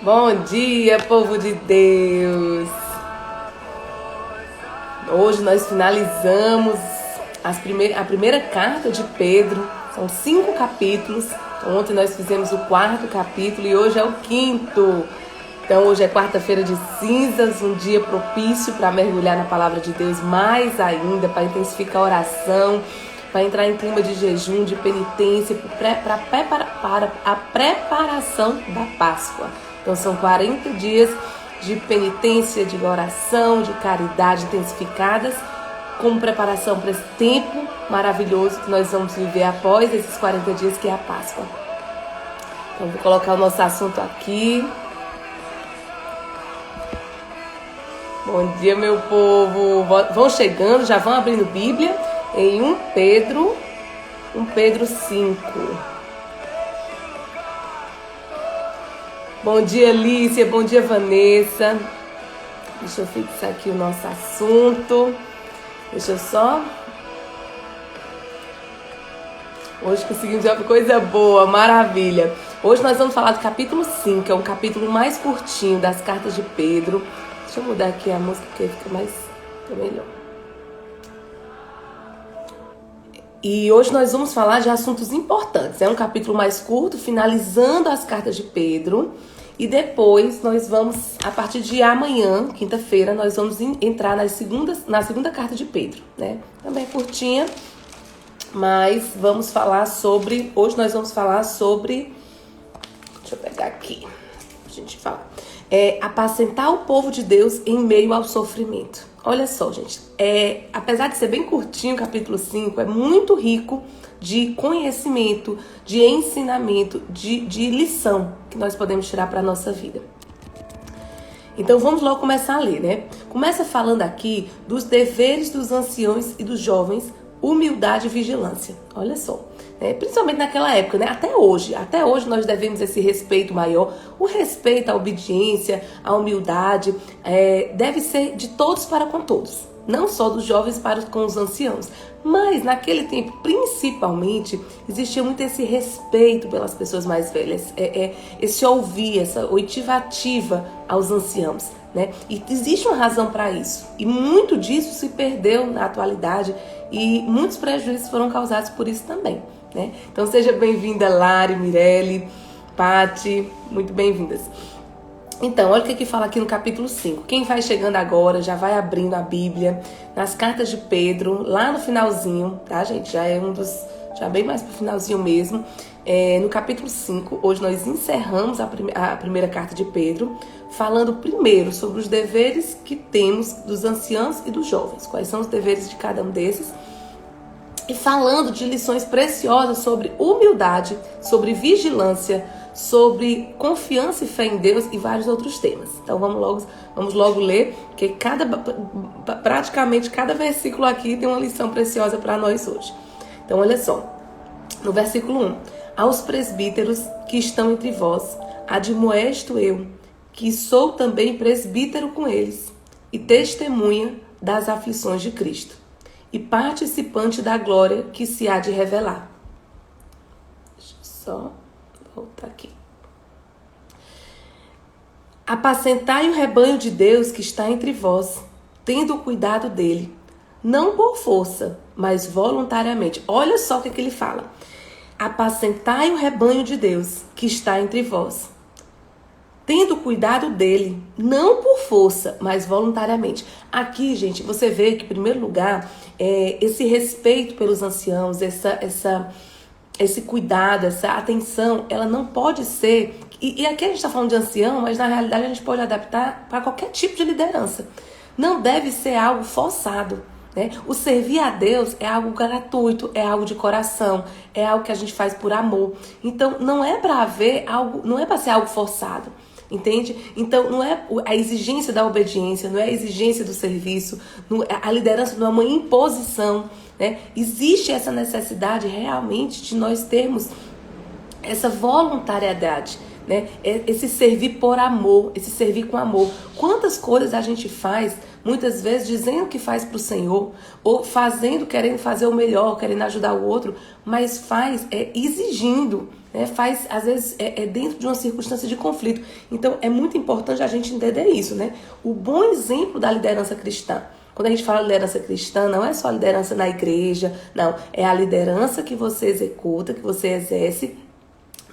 Bom dia, povo de Deus! Hoje nós finalizamos a primeira carta de Pedro. São 5 capítulos. Ontem nós fizemos o 4º capítulo e hoje é o 5º. Então hoje é quarta-feira de cinzas, um dia propício para mergulhar na palavra de Deus mais ainda, para intensificar a oração, para entrar em clima de jejum, de penitência, para a preparação da Páscoa. Então são 40 dias de penitência, de oração, de caridade intensificadas, como preparação para esse tempo maravilhoso que nós vamos viver após esses 40 dias, que é a Páscoa. Então vou colocar o nosso assunto aqui. Bom dia, meu povo. Vão chegando, já vão abrindo Bíblia em 1 Pedro 5. Bom dia, Lícia. Bom dia, Vanessa. Deixa eu fixar aqui o nosso assunto. Deixa eu só... Hoje conseguimos ver uma coisa boa, maravilha. Hoje nós vamos falar do capítulo 5, que é um capítulo mais curtinho das cartas de Pedro. Deixa eu mudar aqui a música porque fica melhor. E hoje nós vamos falar de assuntos importantes. É um capítulo mais curto, finalizando as cartas de Pedro. E depois nós vamos, a partir de amanhã, quinta-feira, nós vamos entrar na segunda carta de Pedro, né? Também é curtinha, mas vamos falar sobre... Hoje nós vamos falar sobre... Deixa eu pegar aqui, a gente fala... apacentar o povo de Deus em meio ao sofrimento. Olha só, gente, apesar de ser bem curtinho o capítulo 5, é muito rico de conhecimento, de ensinamento, de lição que nós podemos tirar para a nossa vida. Então vamos logo começar a ler, né? Começa falando aqui dos deveres dos anciãos e dos jovens, humildade e vigilância. Olha só. Principalmente naquela época, né? Até hoje nós devemos esse respeito maior. O respeito, a obediência, a humildade deve ser de todos para com todos, não só dos jovens para com os anciãos. Mas naquele tempo, principalmente, existia muito esse respeito pelas pessoas mais velhas, esse ouvir, essa oitivativa aos anciãos, né? E existe uma razão para isso, e muito disso se perdeu na atualidade, e muitos prejuízos foram causados por isso também, né? Então seja bem-vinda, Lari, Mirelle, Pati, muito bem-vindas. Então, olha o que fala aqui no capítulo 5. Quem vai chegando agora, já vai abrindo a Bíblia, nas cartas de Pedro, lá no finalzinho, tá, gente? Já bem mais pro finalzinho mesmo. No capítulo 5, hoje nós encerramos a primeira carta de Pedro, falando primeiro sobre os deveres que temos dos anciãos e dos jovens. Quais são os deveres de cada um desses? E falando de lições preciosas sobre humildade, sobre vigilância, sobre confiança e fé em Deus e vários outros temas. Então vamos logo ler, porque praticamente cada versículo aqui tem uma lição preciosa para nós hoje. Então olha só, no versículo 1. Aos presbíteros que estão entre vós, admoesto eu, que sou também presbítero com eles, e testemunha das aflições de Cristo, e participante da glória que se há de revelar. Deixa eu só voltar aqui. Apacentai o rebanho de Deus que está entre vós, tendo cuidado dele, não por força, mas voluntariamente. Olha só o que ele fala. Apacentai o rebanho de Deus que está entre vós, tendo cuidado dele, não por força, mas voluntariamente. Aqui, gente, você vê que, em primeiro lugar, esse respeito pelos anciãos, esse cuidado, essa atenção, ela não pode ser... E aqui a gente está falando de ancião, mas na realidade a gente pode adaptar para qualquer tipo de liderança. Não deve ser algo forçado, né? O servir a Deus é algo gratuito, é algo de coração, é algo que a gente faz por amor. Então não é para haver algo, não é para ser algo forçado. Entende? Então não é a exigência da obediência, não é a exigência do serviço, a liderança não é uma imposição, né? Existe essa necessidade realmente de nós termos essa voluntariedade, né? Esse servir por amor, esse servir com amor. Quantas coisas a gente faz, muitas vezes dizendo que faz para o Senhor, ou querendo fazer o melhor, querendo ajudar o outro, mas faz exigindo, né? Faz, às vezes, dentro de uma circunstância de conflito. Então, é muito importante a gente entender isso, né? O bom exemplo da liderança cristã. Quando a gente fala liderança cristã, não é só liderança na igreja, não. É a liderança que você executa, que você exerce,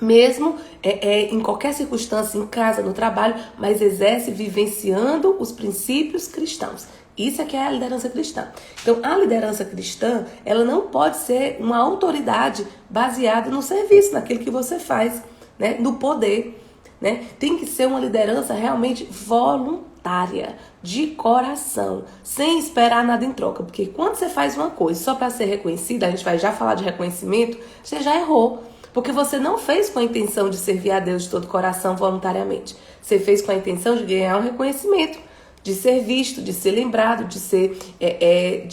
mesmo em qualquer circunstância, em casa, no trabalho, mas exerce vivenciando os princípios cristãos. Isso é que é a liderança cristã. Então, a liderança cristã, ela não pode ser uma autoridade baseada no serviço, naquilo que você faz, né? No poder, né? Tem que ser uma liderança realmente voluntária, de coração, sem esperar nada em troca. Porque quando você faz uma coisa só para ser reconhecida, a gente vai já falar de reconhecimento, você já errou. Porque você não fez com a intenção de servir a Deus de todo o coração voluntariamente. Você fez com a intenção de ganhar um reconhecimento, de ser visto, de ser lembrado, de ser,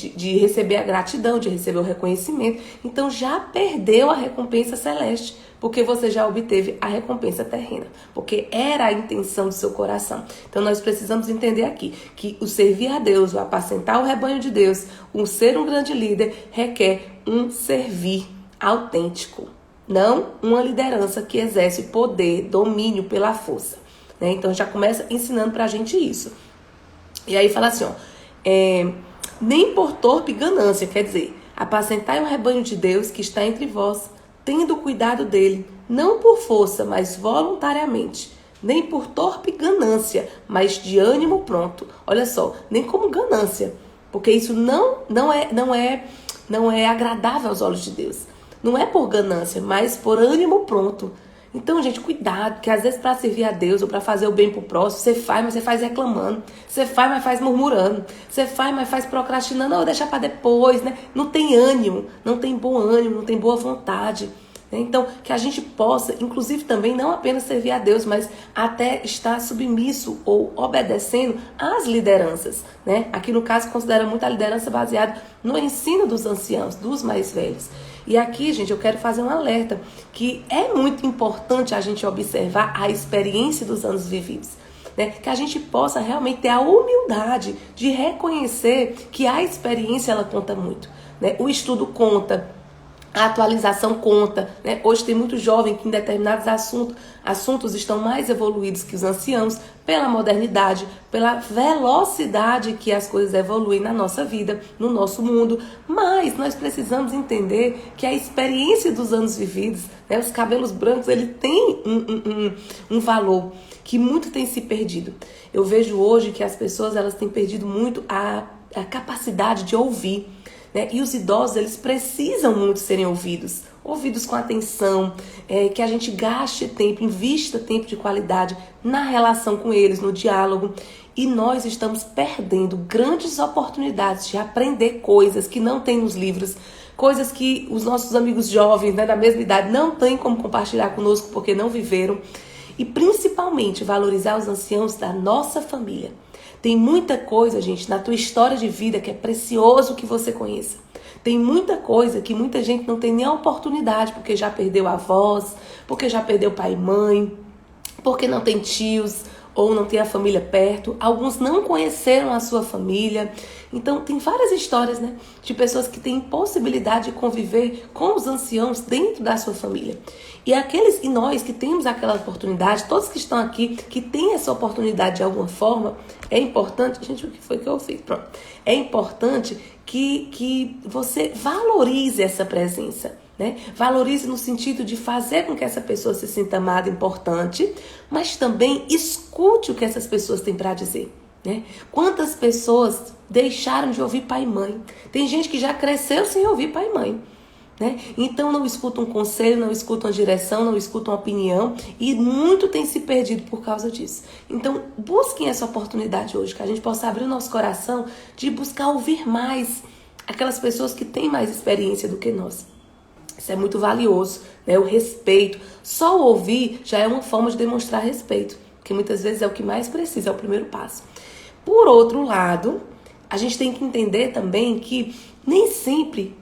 de receber a gratidão, de receber o reconhecimento. Então já perdeu a recompensa celeste, porque você já obteve a recompensa terrena, porque era a intenção do seu coração. Então nós precisamos entender aqui que o servir a Deus, o apacentar o rebanho de Deus, o ser um grande líder, requer um servir autêntico. Não uma liderança que exerce poder, domínio pela força, né? Então já começa ensinando pra gente isso. E aí fala assim, ó, nem por torpe ganância, quer dizer, apacentai o rebanho de Deus que está entre vós, tendo cuidado dele, não por força, mas voluntariamente, nem por torpe ganância, mas de ânimo pronto. Olha só, nem como ganância, porque isso não é agradável aos olhos de Deus. Não é por ganância, mas por ânimo pronto. Então, gente, cuidado, que às vezes para servir a Deus ou para fazer o bem pro próximo, você faz, mas você faz reclamando. Você faz, mas faz murmurando. Você faz, mas faz procrastinando. Ou deixar para depois, né? Não tem ânimo, não tem bom ânimo, não tem boa vontade. Né? Então, que a gente possa, inclusive também, não apenas servir a Deus, mas até estar submisso ou obedecendo às lideranças. Né? Aqui, no caso, considera muito a liderança baseada no ensino dos anciãos, dos mais velhos. E aqui, gente, eu quero fazer um alerta que é muito importante a gente observar a experiência dos anos vividos, né? Que a gente possa realmente ter a humildade de reconhecer que a experiência ela conta muito, né? O estudo conta, a atualização conta, né? Hoje tem muito jovem que em determinados assuntos estão mais evoluídos que os anciãos pela modernidade, pela velocidade que as coisas evoluem na nossa vida, no nosso mundo. Mas nós precisamos entender que a experiência dos anos vividos, né? Os cabelos brancos, ele tem um valor que muito tem se perdido. Eu vejo hoje que as pessoas elas têm perdido muito a capacidade de ouvir. Né? E os idosos, eles precisam muito serem ouvidos com atenção, que a gente gaste tempo, invista tempo de qualidade na relação com eles, no diálogo. E nós estamos perdendo grandes oportunidades de aprender coisas que não tem nos livros, coisas que os nossos amigos jovens, né, da mesma idade não têm como compartilhar conosco porque não viveram. E principalmente valorizar os anciãos da nossa família. Tem muita coisa, gente, na tua história de vida que é precioso que você conheça. Tem muita coisa que muita gente não tem nem a oportunidade, porque já perdeu avós, porque já perdeu pai e mãe, porque não tem tios ou não tem a família perto. Alguns não conheceram a sua família. Então, tem várias histórias, né, de pessoas que têm possibilidade de conviver com os anciãos dentro da sua família. E nós que temos aquela oportunidade, todos que estão aqui, que têm essa oportunidade de alguma forma, é importante... Gente, o que foi que eu fiz? Pronto. É importante que você valorize essa presença, né? Valorize no sentido de fazer com que essa pessoa se sinta amada, importante, mas também escute o que essas pessoas têm para dizer. Né? Quantas pessoas deixaram de ouvir pai e mãe? Tem gente que já cresceu sem ouvir pai e mãe. Né? Então não escuta um conselho, não escuta uma direção, não escuta uma opinião e muito tem se perdido por causa disso. Então busquem essa oportunidade hoje, que a gente possa abrir o nosso coração de buscar ouvir mais aquelas pessoas que têm mais experiência do que nós. Isso é muito valioso, né? O respeito. Só o ouvir já é uma forma de demonstrar respeito, porque muitas vezes é o que mais precisa, é o primeiro passo. Por outro lado, a gente tem que entender também que nem sempre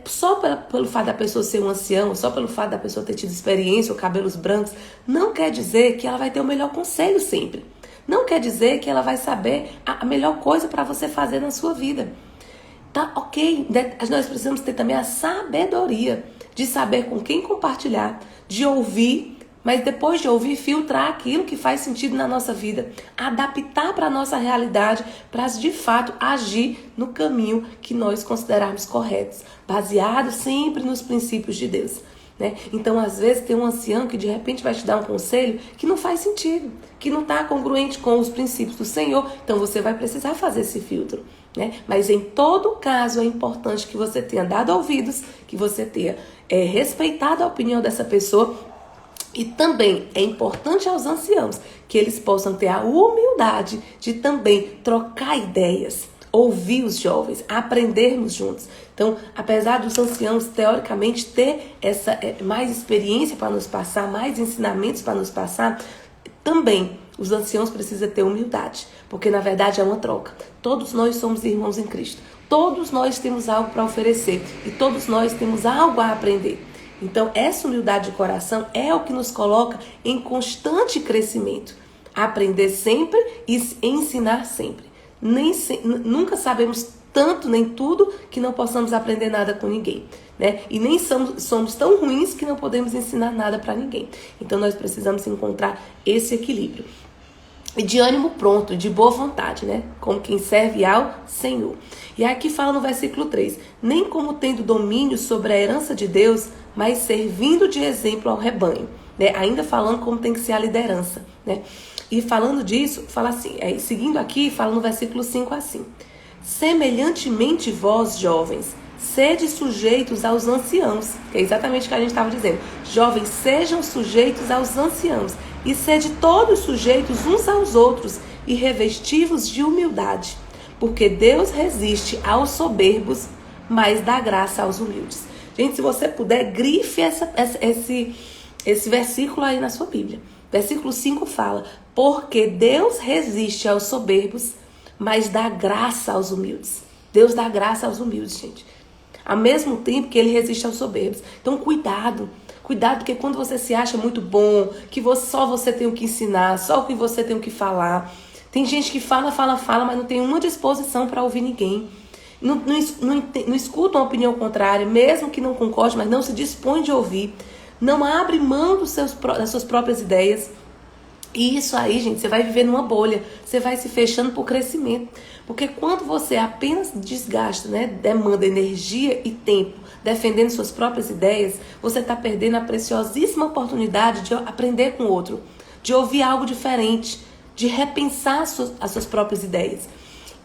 só pelo fato da pessoa ser um ancião, só pelo fato da pessoa ter tido experiência ou cabelos brancos, não quer dizer que ela vai ter o melhor conselho sempre. Não quer dizer que ela vai saber a melhor coisa para você fazer na sua vida. Tá ok, nós precisamos ter também a sabedoria de saber com quem compartilhar, de ouvir, mas depois de ouvir, filtrar aquilo que faz sentido na nossa vida, adaptar para a nossa realidade, para de fato agir no caminho que nós considerarmos corretos, baseado sempre nos princípios de Deus. Né? Então, às vezes, tem um ancião que de repente vai te dar um conselho que não faz sentido, que não está congruente com os princípios do Senhor. Então, você vai precisar fazer esse filtro. Né? Mas, em todo caso, é importante que você tenha dado ouvidos, que você tenha respeitado a opinião dessa pessoa. E também é importante aos anciãos que eles possam ter a humildade de também trocar ideias, ouvir os jovens, aprendermos juntos. Então, apesar dos anciãos, teoricamente, ter essa mais experiência para nos passar, mais ensinamentos para nos passar, também os anciãos precisam ter humildade, porque na verdade é uma troca. Todos nós somos irmãos em Cristo. Todos nós temos algo para oferecer e todos nós temos algo a aprender. Então, essa humildade de coração é o que nos coloca em constante crescimento. Aprender sempre e ensinar sempre. Nunca sabemos tanto nem tudo que não possamos aprender nada com ninguém. Né? E nem somos tão ruins que não podemos ensinar nada para ninguém. Então, nós precisamos encontrar esse equilíbrio. E de ânimo pronto, de boa vontade, né? Como quem serve ao Senhor. E aqui fala no versículo 3, nem como tendo domínio sobre a herança de Deus, mas servindo de exemplo ao rebanho. Né? Ainda falando como tem que ser a liderança. Né? E falando disso, fala assim, seguindo aqui, fala no versículo 5 assim, semelhantemente vós, jovens, sede sujeitos aos anciãos, que é exatamente o que a gente estava dizendo. Jovens, sejam sujeitos aos anciãos, e sede todos sujeitos uns aos outros, e revestivos de humildade, porque Deus resiste aos soberbos, mas dá graça aos humildes. Gente, se você puder, grife esse versículo aí na sua Bíblia. Versículo 5 fala, porque Deus resiste aos soberbos, mas dá graça aos humildes. Deus dá graça aos humildes, gente. Ao mesmo tempo que ele resiste aos soberbos. Então, cuidado. Cuidado, porque quando você se acha muito bom, que só você tem o que ensinar, só o que você tem o que falar. Tem gente que fala, mas não tem uma disposição para ouvir ninguém. Não escuta uma opinião contrária, mesmo que não concorde, mas não se dispõe de ouvir. Não abre mão das suas próprias ideias. E isso aí, gente, você vai viver numa bolha. Você vai se fechando por crescimento. Porque quando você apenas desgasta, né, demanda energia e tempo defendendo suas próprias ideias, você está perdendo a preciosíssima oportunidade de aprender com o outro, de ouvir algo diferente, de repensar as suas próprias ideias.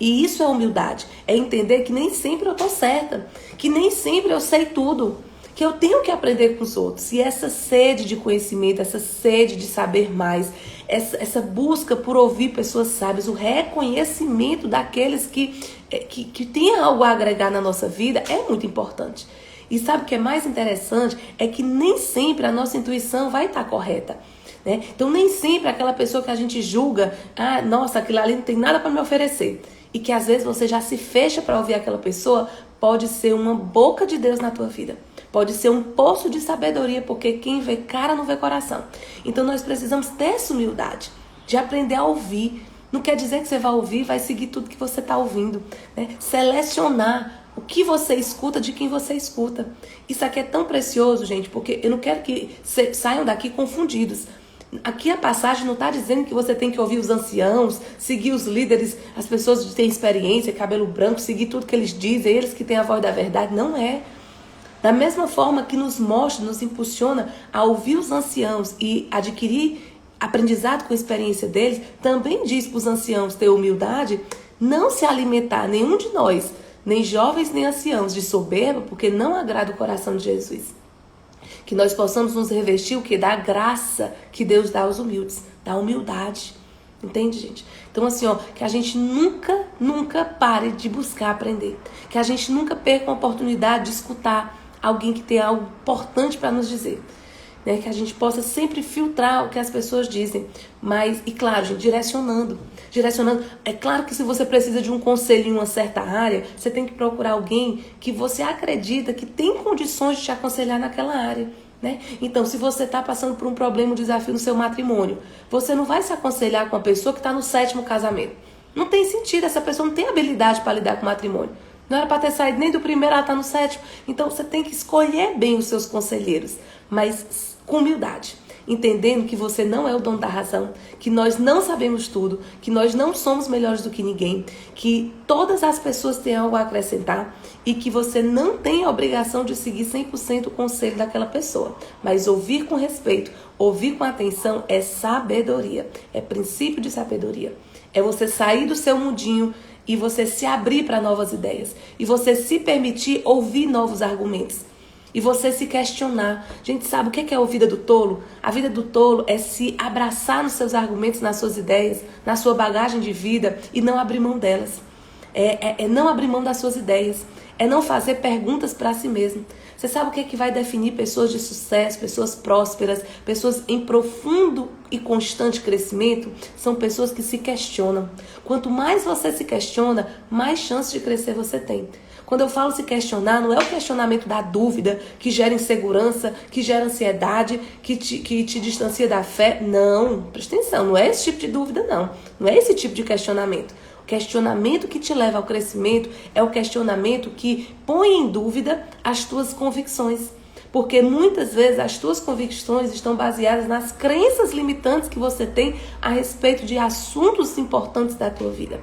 E isso é humildade. É entender que nem sempre eu estou certa, que nem sempre eu sei tudo, que eu tenho que aprender com os outros. E essa sede de conhecimento, essa sede de saber mais, essa busca por ouvir pessoas sábias, o reconhecimento daqueles que têm algo a agregar na nossa vida é muito importante. E sabe o que é mais interessante? É que nem sempre a nossa intuição vai estar correta. Né? Então nem sempre aquela pessoa que a gente julga, nossa, aquilo ali não tem nada para me oferecer. E que às vezes você já se fecha para ouvir aquela pessoa, pode ser uma boca de Deus na tua vida. Pode ser um poço de sabedoria, porque quem vê cara não vê coração. Então nós precisamos ter essa humildade, de aprender a ouvir. Não quer dizer que você vai ouvir e vai seguir tudo que você está ouvindo. Né? Selecionar o que você escuta de quem você escuta. Isso aqui é tão precioso, gente, porque eu não quero que saiam daqui confundidos. Aqui a passagem não está dizendo que você tem que ouvir os anciãos, seguir os líderes, as pessoas que têm experiência, cabelo branco, seguir tudo que eles dizem, eles que têm a voz da verdade. Não é. Da mesma forma que nos mostra, nos impulsiona a ouvir os anciãos e adquirir aprendizado com a experiência deles, também diz para os anciãos ter humildade, não se alimentar nenhum de nós, nem jovens nem anciãos, de soberba, porque não agrada o coração de Jesus. Que nós possamos nos revestir o que? Da graça que Deus dá aos humildes, da humildade. Entende, gente? Então, assim, que a gente nunca pare de buscar aprender. Que a gente nunca perca a oportunidade de escutar alguém que tem algo importante para nos dizer. Né? Que a gente possa sempre filtrar o que as pessoas dizem. Mas, e claro, gente, direcionando. É claro que se você precisa de um conselho em uma certa área, você tem que procurar alguém que você acredita que tem condições de te aconselhar naquela área. Né? Então, se você está passando por um problema, um desafio no seu matrimônio, você não vai se aconselhar com uma pessoa que está no 7º casamento. Não tem sentido, essa pessoa não tem habilidade para lidar com o matrimônio. Não era para ter saído nem do primeiro, ela está no sétimo. Então você tem que escolher bem os seus conselheiros, mas com humildade. Entendendo que você não é o dono da razão, que nós não sabemos tudo, que nós não somos melhores do que ninguém, que todas as pessoas têm algo a acrescentar e que você não tem a obrigação de seguir 100% o conselho daquela pessoa. Mas ouvir com respeito, ouvir com atenção é sabedoria, é princípio de sabedoria. É você sair do seu mundinho e você se abrir para novas ideias e você se permitir ouvir novos argumentos. E você se questionar. Gente, sabe o que é a vida do tolo? A vida do tolo é se abraçar nos seus argumentos, nas suas ideias, na sua bagagem de vida e não abrir mão delas. É não abrir mão das suas ideias. É não fazer perguntas para si mesmo. Você sabe o que é que vai definir pessoas de sucesso, pessoas prósperas, pessoas em profundo e constante crescimento? São pessoas que se questionam. Quanto mais você se questiona, mais chance de crescer você tem. Quando eu falo se questionar, não é o questionamento da dúvida, que gera insegurança, que gera ansiedade, que te distancia da fé. Não, presta atenção, não é esse tipo de dúvida, não. Não é esse tipo de questionamento. O questionamento que te leva ao crescimento é o questionamento que põe em dúvida as tuas convicções. Porque muitas vezes as tuas convicções estão baseadas nas crenças limitantes que você tem a respeito de assuntos importantes da tua vida.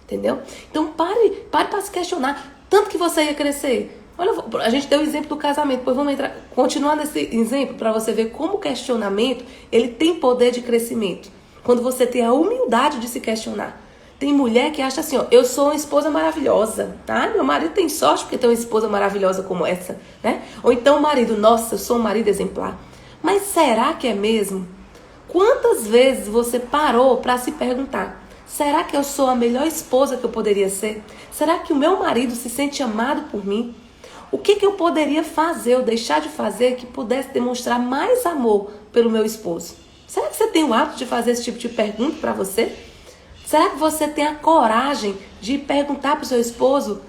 Entendeu? Então pare para se questionar. Tanto que você ia crescer. Olha, a gente deu o exemplo do casamento. Depois vamos continuar nesse exemplo para você ver como o questionamento ele tem poder de crescimento. Quando você tem a humildade de se questionar. Tem mulher que acha assim, ó, eu sou uma esposa maravilhosa, tá? Meu marido tem sorte porque tem uma esposa maravilhosa como essa, né? Ou então o marido, nossa, eu sou um marido exemplar. Mas será que é mesmo? Quantas vezes você parou para se perguntar? Será que eu sou a melhor esposa que eu poderia ser? Será que o meu marido se sente amado por mim? O que eu poderia fazer ou deixar de fazer que pudesse demonstrar mais amor pelo meu esposo? Será que você tem o hábito de fazer esse tipo de pergunta para você? Será que você tem a coragem de perguntar para o seu esposo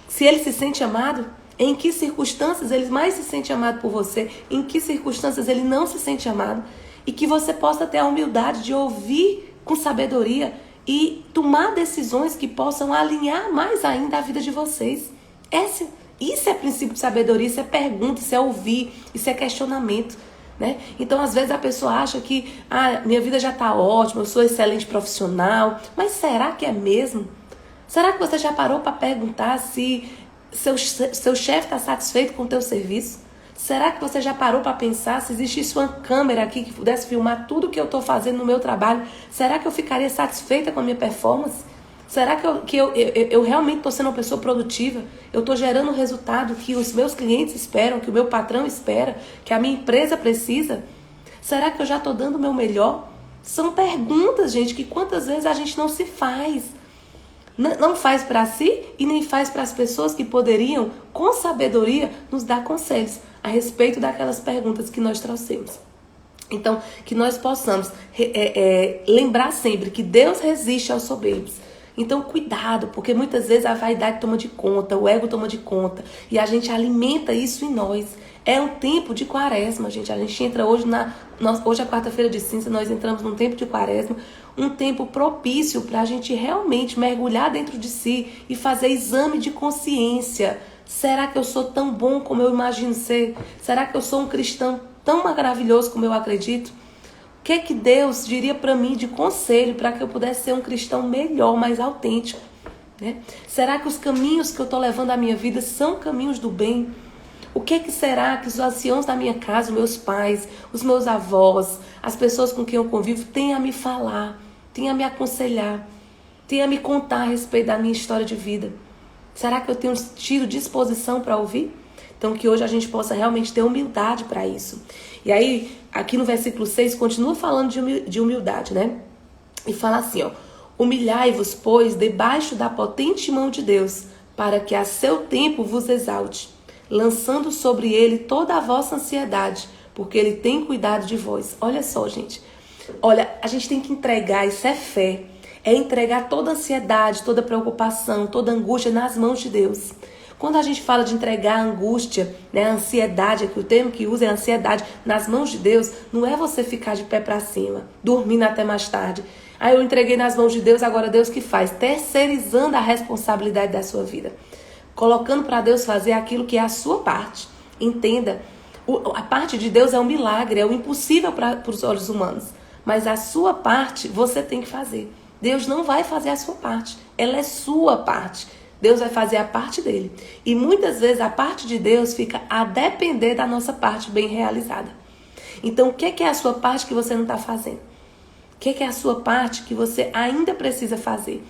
se ele se sente amado? Em que circunstâncias ele mais se sente amado por você? Em que circunstâncias ele não se sente amado? E que você possa ter a humildade de ouvir com sabedoria e tomar decisões que possam alinhar mais ainda a vida de vocês. Isso é princípio de sabedoria, isso é pergunta, isso é ouvir, isso é questionamento. Né? Então, às vezes a pessoa acha que minha vida já está ótima, eu sou excelente profissional. Mas será que é mesmo? Será que você já parou para perguntar se seu chefe está satisfeito com o teu serviço? Será que você já parou para pensar se existisse uma câmera aqui que pudesse filmar tudo que eu estou fazendo no meu trabalho? Será que eu ficaria satisfeita com a minha performance? Será que eu realmente estou sendo uma pessoa produtiva? Eu estou gerando o resultado que os meus clientes esperam, que o meu patrão espera, que a minha empresa precisa? Será que eu já estou dando o meu melhor? São perguntas, gente, que quantas vezes a gente não se faz. Não faz para si e nem faz para as pessoas que poderiam, com sabedoria, nos dar conselhos a respeito daquelas perguntas que nós trouxemos. Então, que nós possamos lembrar sempre que Deus resiste aos soberbos. Então, cuidado, porque muitas vezes a vaidade toma de conta, o ego toma de conta, e a gente alimenta isso em nós. É um tempo de quaresma, gente. A gente entra hoje hoje é quarta-feira de cinza, nós entramos num tempo de quaresma, um tempo propício para a gente realmente mergulhar dentro de si e fazer exame de consciência. Será que eu sou tão bom como eu imagino ser? Será que eu sou um cristão tão maravilhoso como eu acredito? O que Deus diria para mim de conselho para que eu pudesse ser um cristão melhor, mais autêntico? Né? Será que os caminhos que eu estou levando à minha vida são caminhos do bem? O que será que os anciãos da minha casa, meus pais, os meus avós, as pessoas com quem eu convivo, têm a me falar, têm a me aconselhar, têm a me contar a respeito da minha história de vida? Será que eu tenho tido disposição para ouvir? Então, que hoje a gente possa realmente ter humildade para isso. E aí, aqui no versículo 6, continua falando de humildade, né? E fala assim, ó: humilhai-vos, pois, debaixo da potente mão de Deus, para que a seu tempo vos exalte, lançando sobre ele toda a vossa ansiedade, porque ele tem cuidado de vós. Olha só, gente. Olha, a gente tem que entregar, isso é fé. É entregar toda a ansiedade, toda a preocupação, toda a angústia nas mãos de Deus. Quando a gente fala de entregar a angústia, né, a ansiedade, aqui o termo que usa é ansiedade, nas mãos de Deus, não é você ficar de pé para cima, dormindo até mais tarde. Eu entreguei nas mãos de Deus, agora Deus que faz? Terceirizando a responsabilidade da sua vida. colocando para Deus fazer aquilo que é a sua parte. Entenda, a parte de Deus é um milagre, é o impossível para os olhos humanos. Mas a sua parte você tem que fazer. Deus não vai fazer a sua parte, ela é sua parte. Deus vai fazer a parte dele. E muitas vezes a parte de Deus fica a depender da nossa parte bem realizada. Então o que é a sua parte que você não está fazendo? O que é a sua parte que você ainda precisa fazer?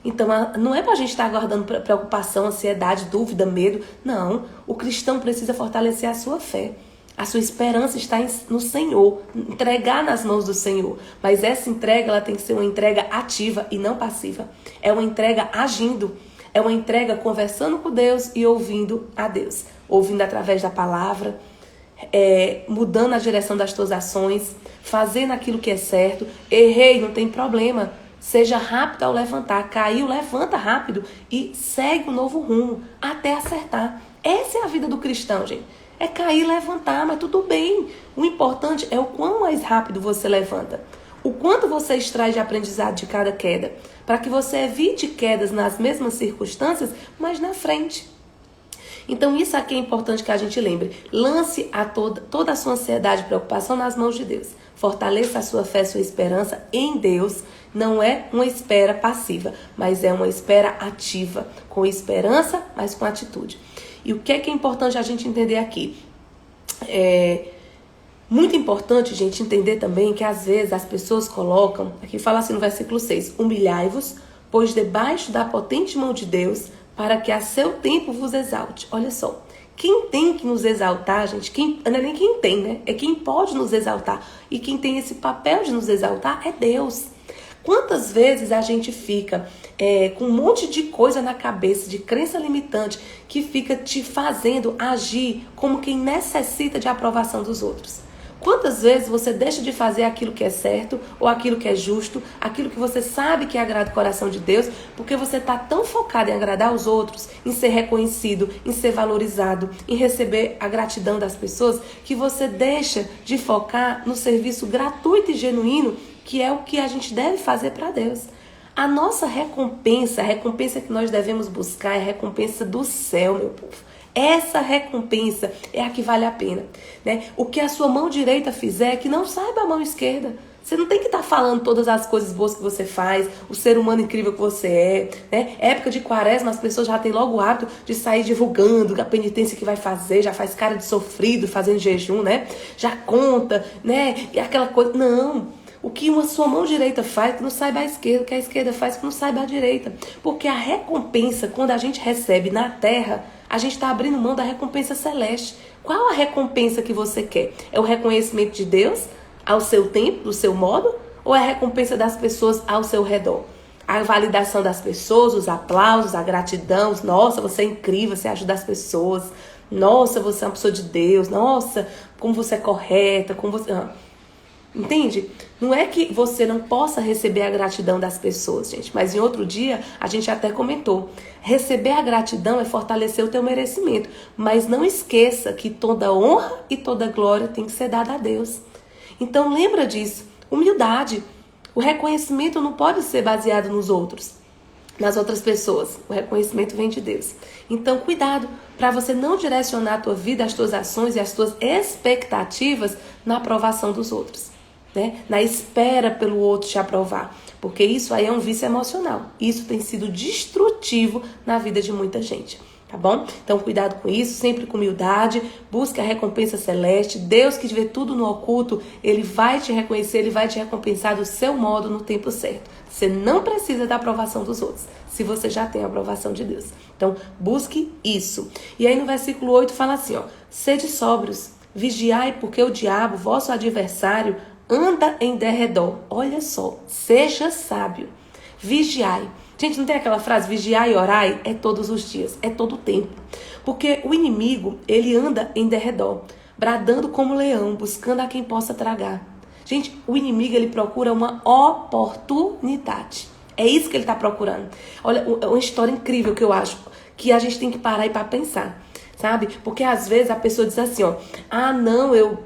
Então não é para a gente estar aguardando preocupação, ansiedade, dúvida, medo. Não, o cristão precisa fortalecer a sua fé. A sua esperança está no Senhor, entregar nas mãos do Senhor. Mas essa entrega ela tem que ser uma entrega ativa e não passiva. É uma entrega agindo, é uma entrega conversando com Deus e ouvindo a Deus. Ouvindo através da palavra, mudando a direção das tuas ações, fazendo aquilo que é certo. Errei, não tem problema. Seja rápido ao levantar. Caiu, levanta rápido e segue um novo rumo até acertar. Essa é a vida do cristão, gente. É cair e levantar, mas tudo bem. O importante é o quão mais rápido você levanta. O quanto você extrai de aprendizado de cada queda. Para que você evite quedas nas mesmas circunstâncias, mas na frente. Então isso aqui é importante que a gente lembre. Lance toda a sua ansiedade e preocupação nas mãos de Deus. Fortaleça a sua fé, sua esperança em Deus. Não é uma espera passiva, mas é uma espera ativa. Com esperança, mas com atitude. E o que é importante a gente entender aqui? Muito importante a gente entender também que às vezes as pessoas colocam, aqui fala assim no versículo 6, humilhai-vos, pois debaixo da potente mão de Deus, para que a seu tempo vos exalte. Olha só, quem tem que nos exaltar, gente, não é nem quem tem, né? É quem pode nos exaltar. E quem tem esse papel de nos exaltar é Deus. Quantas vezes a gente fica com um monte de coisa na cabeça, de crença limitante, que fica te fazendo agir como quem necessita de aprovação dos outros? Quantas vezes você deixa de fazer aquilo que é certo, ou aquilo que é justo, aquilo que você sabe que agrada o coração de Deus, porque você está tão focado em agradar os outros, em ser reconhecido, em ser valorizado, em receber a gratidão das pessoas, que você deixa de focar no serviço gratuito e genuíno, que é o que a gente deve fazer para Deus. A nossa recompensa, a recompensa que nós devemos buscar é a recompensa do céu, meu povo. Essa recompensa é a que vale a pena, né? O que a sua mão direita fizer, que não saiba a mão esquerda. Você não tem que estar falando todas as coisas boas que você faz, o ser humano incrível que você é, né? Época de quaresma, as pessoas já têm logo o hábito de sair divulgando a penitência que vai fazer, já faz cara de sofrido fazendo jejum, né? Já conta, né? E aquela coisa. Não. O que a sua mão direita faz, que não saiba a esquerda. O que a esquerda faz, que não saiba a direita. Porque a recompensa, quando a gente recebe na terra, a gente está abrindo mão da recompensa celeste. Qual a recompensa que você quer? É o reconhecimento de Deus ao seu tempo, do seu modo? Ou é a recompensa das pessoas ao seu redor? A validação das pessoas, os aplausos, a gratidão. Nossa, você é incrível, você ajuda as pessoas. Nossa, você é uma pessoa de Deus. Nossa, como você é correta, como você... Entende? Não é que você não possa receber a gratidão das pessoas, gente. Mas em outro dia, a gente até comentou. Receber a gratidão é fortalecer o teu merecimento. Mas não esqueça que toda honra e toda glória tem que ser dada a Deus. Então lembra disso. Humildade. O reconhecimento não pode ser baseado nos outros, nas outras pessoas. O reconhecimento vem de Deus. Então cuidado para você não direcionar a tua vida, as tuas ações e as tuas expectativas na aprovação dos outros. Né? Na espera pelo outro te aprovar, porque isso aí é um vício emocional. Isso tem sido destrutivo na vida de muita gente, tá bom? Então cuidado com isso, sempre com humildade, busque a recompensa celeste. Deus que vê tudo no oculto, Ele vai te reconhecer, Ele vai te recompensar do seu modo no tempo certo. Você não precisa da aprovação dos outros, se você já tem a aprovação de Deus. Então busque isso. E aí no versículo 8 fala assim, ó: sede sóbrios, vigiai, porque o diabo, vosso adversário, anda em derredor. Olha só, seja sábio, vigiai. Gente, não tem aquela frase, vigiai e orai? É todos os dias, é todo o tempo. Porque o inimigo, ele anda em derredor, bradando como leão, buscando a quem possa tragar. Gente, o inimigo, ele procura uma oportunidade. É isso que ele está procurando. Olha, é uma história incrível que eu acho, que a gente tem que parar aí para pensar, sabe? Porque às vezes a pessoa diz assim, ó, ah, não, eu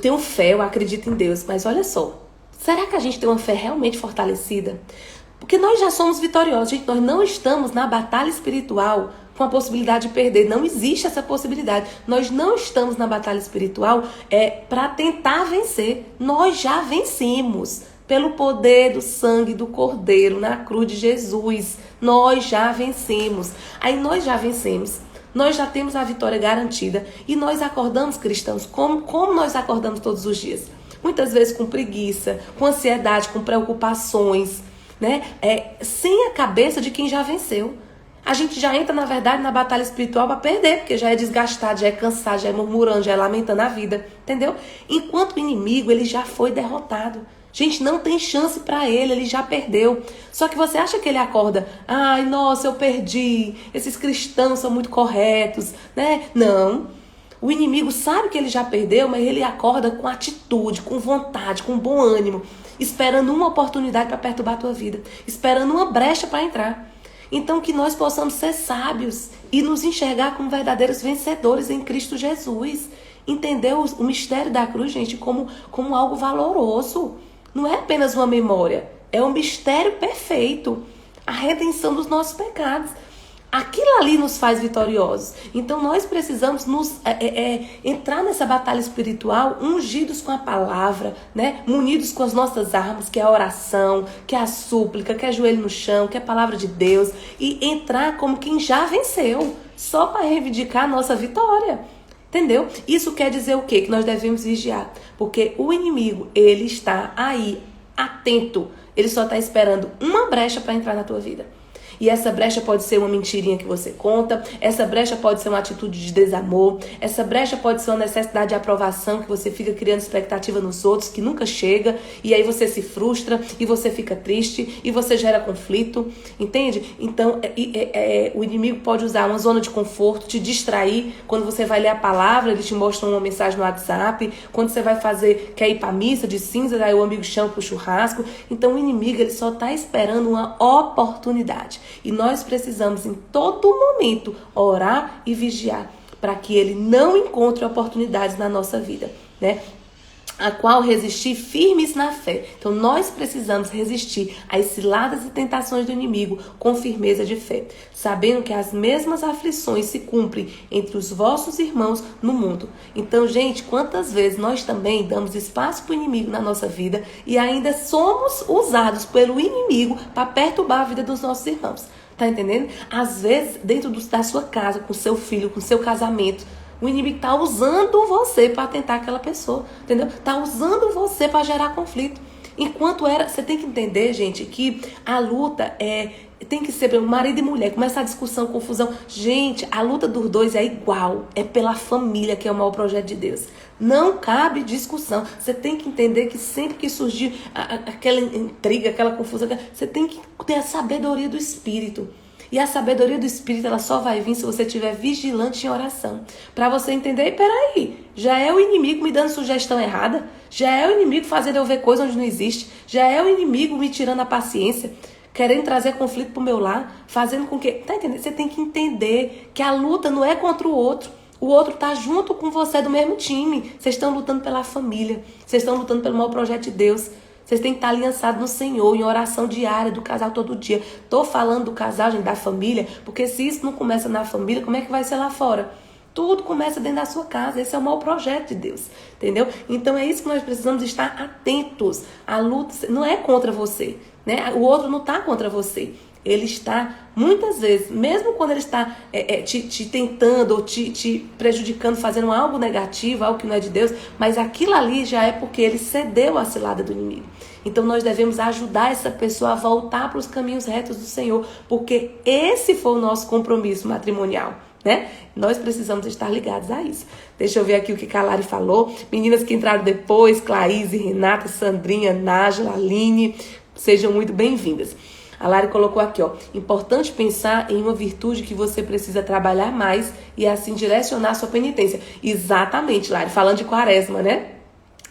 tenho fé, eu acredito em Deus, mas olha só, será que a gente tem uma fé realmente fortalecida? Porque nós já somos vitoriosos, gente. Nós não estamos na batalha espiritual com a possibilidade de perder. Não existe essa possibilidade. Nós não estamos na batalha espiritual para tentar vencer. Nós já vencemos. Pelo poder do sangue do Cordeiro na cruz de Jesus. Nós já vencemos. Aí nós já vencemos. Nós já temos a vitória garantida. E nós acordamos, cristãos, como nós acordamos todos os dias? Muitas vezes com preguiça, com ansiedade, com preocupações, né? Sem a cabeça de quem já venceu. A gente já entra, na verdade, na batalha espiritual para perder, porque já é desgastado, já é cansado, já é murmurando, já é lamentando a vida, entendeu? Enquanto o inimigo, ele já foi derrotado. Gente, não tem chance para ele já perdeu. Só que você acha que ele acorda, ai, nossa, eu perdi, esses cristãos são muito corretos, né? Não. O inimigo sabe que ele já perdeu, mas ele acorda com atitude, com vontade, com bom ânimo, esperando uma oportunidade para perturbar a tua vida, esperando uma brecha para entrar. Então que nós possamos ser sábios e nos enxergar como verdadeiros vencedores em Cristo Jesus. Entender o mistério da cruz, gente, como algo valoroso. Não é apenas uma memória, é um mistério perfeito. A redenção dos nossos pecados. Aquilo ali nos faz vitoriosos. Então nós precisamos entrar nessa batalha espiritual ungidos com a palavra, né? Munidos com as nossas armas, que é a oração, que é a súplica, que é joelho no chão, que é a palavra de Deus. E entrar como quem já venceu, só para reivindicar a nossa vitória. Entendeu? Isso quer dizer o quê? Que nós devemos vigiar. Porque o inimigo, ele está aí, atento. Ele só está esperando uma brecha para entrar na tua vida. E essa brecha pode ser uma mentirinha que você conta, essa brecha pode ser uma atitude de desamor, essa brecha pode ser uma necessidade de aprovação que você fica criando expectativa nos outros, que nunca chega, e aí você se frustra, e você fica triste, e você gera conflito, entende? Então, o inimigo pode usar uma zona de conforto, te distrair, quando você vai ler a palavra, ele te mostra uma mensagem no WhatsApp, quando você vai quer ir pra missa de cinza, aí o amigo chama pro churrasco. Então o inimigo, ele só tá esperando uma oportunidade. E nós precisamos em todo momento orar e vigiar para que ele não encontre oportunidades na nossa vida, né? A qual resistir firmes na fé. Então nós precisamos resistir às ciladas e tentações do inimigo com firmeza de fé, sabendo que as mesmas aflições se cumprem entre os vossos irmãos no mundo. Então, gente, quantas vezes nós também damos espaço para o inimigo na nossa vida e ainda somos usados pelo inimigo para perturbar a vida dos nossos irmãos. Tá entendendo? Às vezes, dentro da sua casa, com seu filho, com seu casamento, o inimigo está usando você para tentar aquela pessoa, entendeu? Está usando você para gerar conflito. Você tem que entender, gente, que a luta tem que ser marido e mulher. Começa a discussão, confusão. Gente, a luta dos dois é igual. É pela família, que é o maior projeto de Deus. Não cabe discussão. Você tem que entender que sempre que surgir aquela intriga, aquela confusão, você tem que ter a sabedoria do Espírito. E a sabedoria do Espírito, ela só vai vir se você estiver vigilante em oração. Para você entender, peraí, já é o inimigo me dando sugestão errada, já é o inimigo fazendo eu ver coisa onde não existe, já é o inimigo me tirando a paciência, querendo trazer conflito pro meu lar, fazendo com que... Tá entendendo? Você tem que entender que a luta não é contra o outro tá junto com você do mesmo time. Vocês estão lutando pela família, vocês estão lutando pelo maior projeto de Deus. Vocês têm que estar aliançados no Senhor, em oração diária do casal todo dia. Tô falando do casal, gente, da família, porque se isso não começa na família, como é que vai ser lá fora? Tudo começa dentro da sua casa. Esse é o maior projeto de Deus, entendeu? Então é isso que nós precisamos estar atentos. A luta não é contra você, né? O outro não está contra você. Ele está, muitas vezes, mesmo quando ele está te tentando ou te prejudicando, fazendo algo negativo, algo que não é de Deus, mas aquilo ali já é porque ele cedeu à cilada do inimigo. Então nós devemos ajudar essa pessoa a voltar para os caminhos retos do Senhor, porque esse foi o nosso compromisso matrimonial, né? Nós precisamos estar ligados a isso. Deixa eu ver aqui o que a Lari falou. Meninas que entraram depois, Claíse, Renata, Sandrinha, Nájila, Aline, sejam muito bem-vindas. A Lari colocou aqui, ó, importante pensar em uma virtude que você precisa trabalhar mais e assim direcionar a sua penitência. Exatamente, Lari, falando de quaresma, né?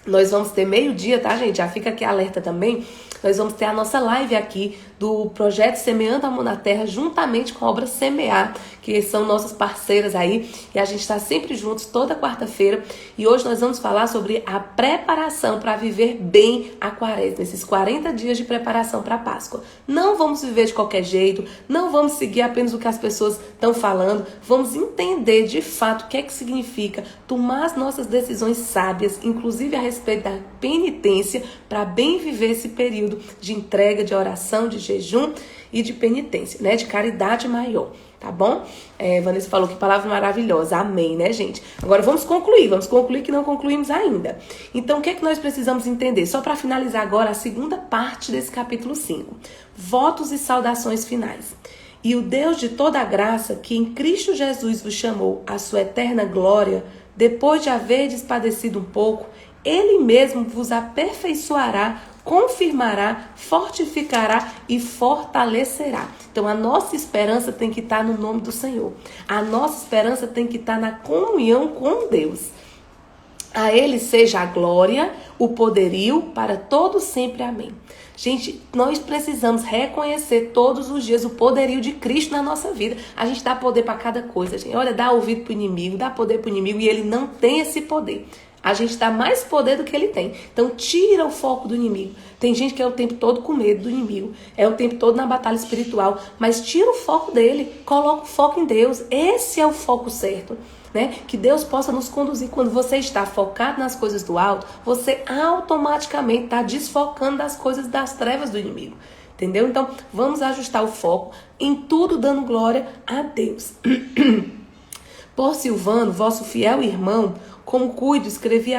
Nós vamos ter meio-dia, tá, gente? Já fica aqui alerta também. Nós vamos ter a nossa live aqui do projeto Semeando Amor na Terra, juntamente com a obra Semear, que são nossas parceiras aí, e a gente está sempre juntos toda quarta-feira. E hoje nós vamos falar sobre a preparação para viver bem a quaresma, esses 40 dias de preparação para a Páscoa. Não vamos viver de qualquer jeito, não vamos seguir apenas o que as pessoas estão falando, vamos entender de fato o que é que significa tomar as nossas decisões sábias, inclusive a respeito da penitência, para bem viver esse período de entrega, de oração, de jejum e de penitência, né? De caridade maior, tá bom? Vanessa falou que palavra maravilhosa, amém, né, gente? Agora vamos concluir que não concluímos ainda. Então, o que é que nós precisamos entender? Só para finalizar agora a segunda parte desse capítulo 5. Votos e saudações finais. E o Deus de toda a graça, que em Cristo Jesus vos chamou à sua eterna glória, depois de haverdes padecido um pouco, Ele mesmo vos aperfeiçoará, confirmará, fortificará e fortalecerá. Então a nossa esperança tem que estar no nome do Senhor. A nossa esperança tem que estar na comunhão com Deus. A Ele seja a glória, o poderio para todo sempre. Amém. Gente, nós precisamos reconhecer todos os dias o poderio de Cristo na nossa vida. A gente dá poder para cada coisa, gente. Olha, dá ouvido para o inimigo, dá poder para o inimigo e ele não tem esse poder. A gente dá mais poder do que ele tem. Então tira o foco do inimigo. Tem gente que é o tempo todo com medo do inimigo. É o tempo todo na batalha espiritual. Mas tira o foco dele. Coloca o foco em Deus. Esse é o foco certo. Né? Que Deus possa nos conduzir. Quando você está focado nas coisas do alto, você automaticamente está desfocando das coisas das trevas do inimigo. Entendeu? Então vamos ajustar o foco em tudo dando glória a Deus. Por Silvano, vosso fiel irmão, com cuido escrevi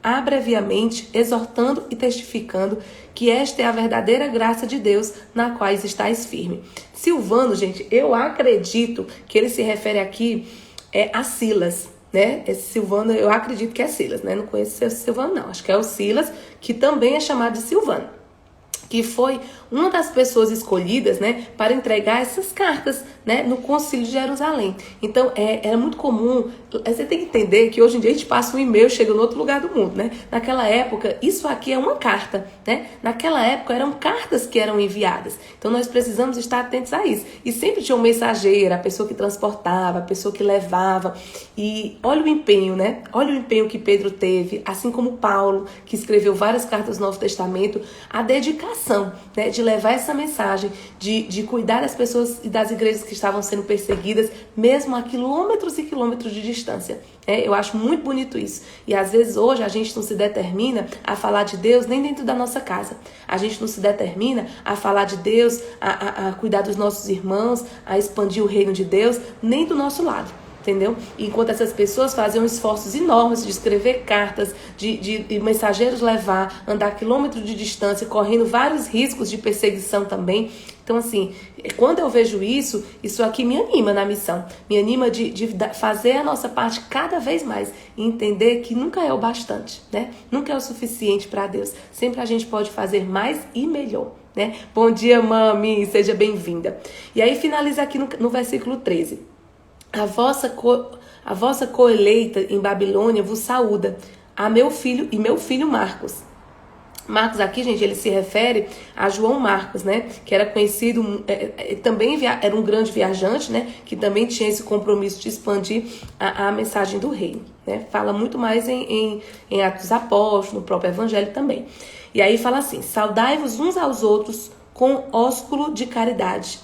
abreviamente, exortando e testificando que esta é a verdadeira graça de Deus, na qual estáis firme. Silvano, gente, eu acredito que ele se refere aqui a Silas, né? Esse Silvano, eu acredito que é Silas, né? Não conheço esse Silvano, não. Acho que é o Silas, que também é chamado de Silvano, que foi uma das pessoas escolhidas, né, para entregar essas cartas, né, no Concílio de Jerusalém. Então, era muito comum. Você tem que entender que hoje em dia a gente passa um e-mail, chega no outro lugar do mundo, né? Naquela época, isso aqui é uma carta, né? Naquela época eram cartas que eram enviadas. Então, nós precisamos estar atentos a isso. E sempre tinha um mensageiro, a pessoa que transportava, a pessoa que levava. E olha o empenho, né? Olha o empenho que Pedro teve, assim como Paulo, que escreveu várias cartas do Novo Testamento, a dedicação, né, de levar essa mensagem, de cuidar das pessoas e das igrejas que estavam sendo perseguidas, mesmo a quilômetros e quilômetros de distância. Eu acho muito bonito isso. E às vezes hoje a gente não se determina a falar de Deus nem dentro da nossa casa. A gente não se determina a falar de Deus, a cuidar dos nossos irmãos, a expandir o reino de Deus, nem do nosso lado. Entendeu? Enquanto essas pessoas faziam esforços enormes de escrever cartas, de mensageiros levar, andar quilômetros de distância, correndo vários riscos de perseguição também. Então, assim, quando eu vejo isso aqui me anima na missão. Me anima de fazer a nossa parte cada vez mais e entender que nunca é o bastante, né? Nunca é o suficiente para Deus. Sempre a gente pode fazer mais e melhor, né? Bom dia, mami, seja bem-vinda. E aí finaliza aqui no versículo 13. A vossa coeleita em Babilônia vos saúda, a meu filho Marcos. Marcos aqui, gente, ele se refere a João Marcos, né? Que era conhecido, também era um grande viajante, né? Que também tinha esse compromisso de expandir a mensagem do reino, né? Fala muito mais em Atos dos Apóstolos, no próprio Evangelho também. E aí fala assim: saudai-vos uns aos outros com ósculo de caridade.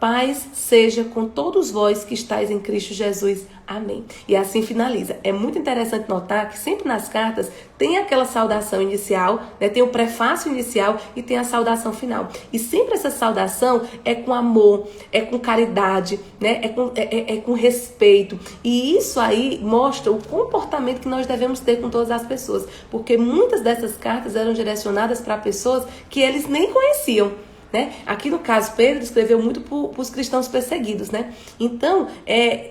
Paz seja com todos vós que estáis em Cristo Jesus. Amém. E assim finaliza. É muito interessante notar que sempre nas cartas tem aquela saudação inicial, né? Tem o prefácio inicial e tem a saudação final. E sempre essa saudação é com amor, é com caridade, né? É com respeito. E isso aí mostra o comportamento que nós devemos ter com todas as pessoas. Porque muitas dessas cartas eram direcionadas para pessoas que eles nem conheciam. Né? Aqui no caso, Pedro escreveu muito para os cristãos perseguidos, né? Então,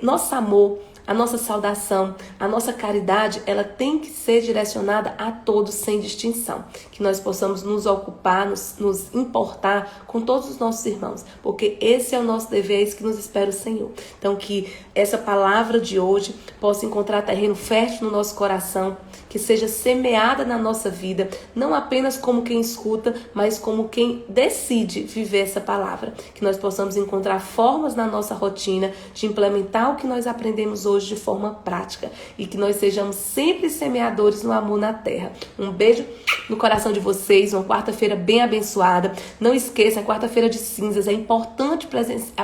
nosso amor, a nossa saudação, a nossa caridade, ela tem que ser direcionada a todos sem distinção. Que nós possamos nos ocupar, nos importar com todos os nossos irmãos, porque esse é o nosso dever, é isso que nos espera o Senhor. Então, que essa palavra de hoje possa encontrar terreno fértil no nosso coração, que seja semeada na nossa vida, não apenas como quem escuta, mas como quem decide viver essa palavra. Que nós possamos encontrar formas na nossa rotina de implementar o que nós aprendemos hoje de forma prática e que nós sejamos sempre semeadores no amor na terra. Um beijo no coração de vocês, uma quarta-feira bem abençoada. Não esqueça, a quarta-feira de cinzas é importante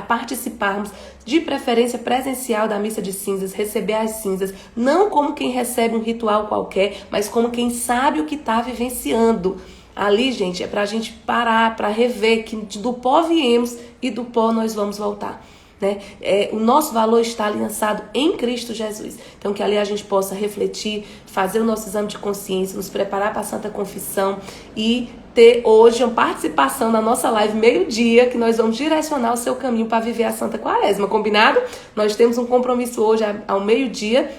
participarmos, de preferência presencial, da missa de cinzas, receber as cinzas, não como quem recebe um ritual qualquer, mas como quem sabe o que está vivenciando. Ali, gente, é para a gente parar, para rever que do pó viemos e do pó nós vamos voltar. Né? O nosso valor está aliançado em Cristo Jesus. Então que ali a gente possa refletir, fazer o nosso exame de consciência, nos preparar para a Santa Confissão e ter hoje uma participação na nossa live meio-dia, que nós vamos direcionar o seu caminho para viver a Santa Quaresma, combinado? Nós temos um compromisso hoje ao meio-dia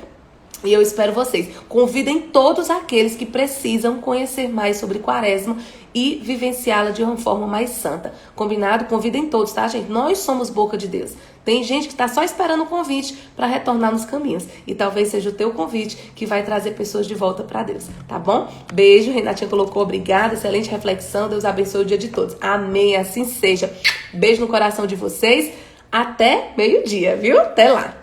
e eu espero vocês. Convidem todos aqueles que precisam conhecer mais sobre Quaresma e vivenciá-la de uma forma mais santa. Combinado? Convidem todos, tá, gente? Nós somos boca de Deus. Tem gente que está só esperando o convite para retornar nos caminhos. E talvez seja o teu convite que vai trazer pessoas de volta para Deus. Tá bom? Beijo. Renatinha colocou obrigada. Excelente reflexão. Deus abençoe o dia de todos. Amém. Assim seja. Beijo no coração de vocês. Até meio-dia, viu? Até lá.